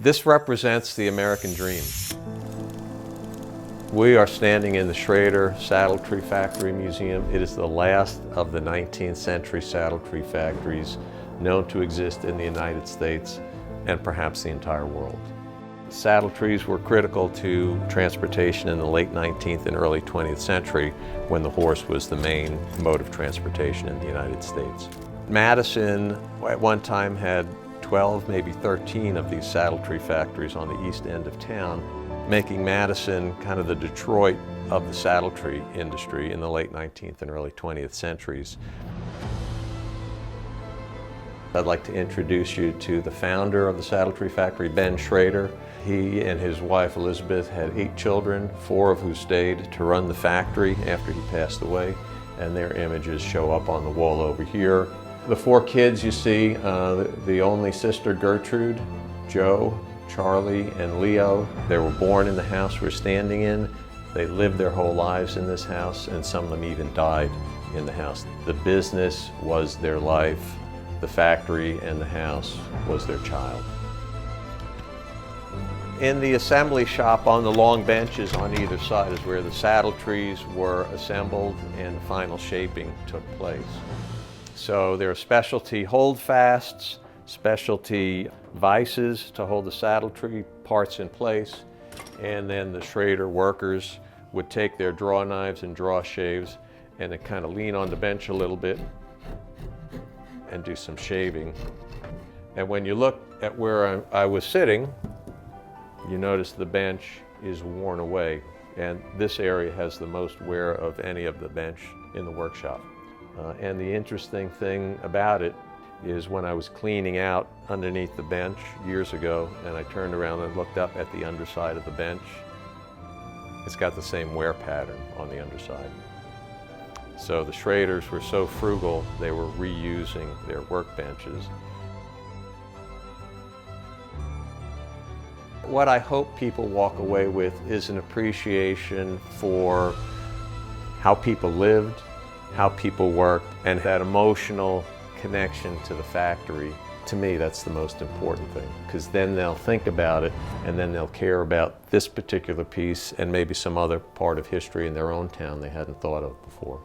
This represents the American dream. We are standing in the Schroeder Saddletree Factory Museum. It is the last of the 19th century saddletree factories known to exist in the United States and perhaps the entire world. Saddle trees were critical to transportation in the late 19th and early 20th century when the horse was the main mode of transportation in the United States. Madison at one time had 12, maybe 13 of these saddletree factories on the east end of town, making Madison kind of the Detroit of the saddletree industry in the late 19th and early 20th centuries. I'd like to introduce you to the founder of the Saddletree Factory, Ben Schroeder. He and his wife Elizabeth had 8 children, 4 of who stayed to run the factory after he passed away, and their images show up on the wall over here. The 4 kids you see, the only sister Gertrude, Joe, Charlie, and Leo, they were born in the house we're standing in. They lived their whole lives in this house, and some of them even died in the house. The business was their life. The factory and the house was their child. In the assembly shop on the long benches on either side is where the saddle trees were assembled and final shaping took place. So there are specialty holdfasts, specialty vices to hold the saddle tree parts in place, and then the Schroeder workers would take their draw knives and draw shaves and then kind of lean on the bench a little bit and do some shaving. And when you look at where I was sitting, you notice the bench is worn away, and this area has the most wear of any of the bench in the workshop. And the interesting thing about it is when I was cleaning out underneath the bench years ago, and I turned around and looked up at the underside of the bench, it's got the same wear pattern on the underside. So the Schroeders were so frugal, they were reusing their workbenches. What I hope people walk away with is an appreciation for how people lived, how people worked, and that emotional connection to the factory. To me, that's the most important thing, because then they'll think about it and then they'll care about this particular piece and maybe some other part of history in their own town they hadn't thought of before.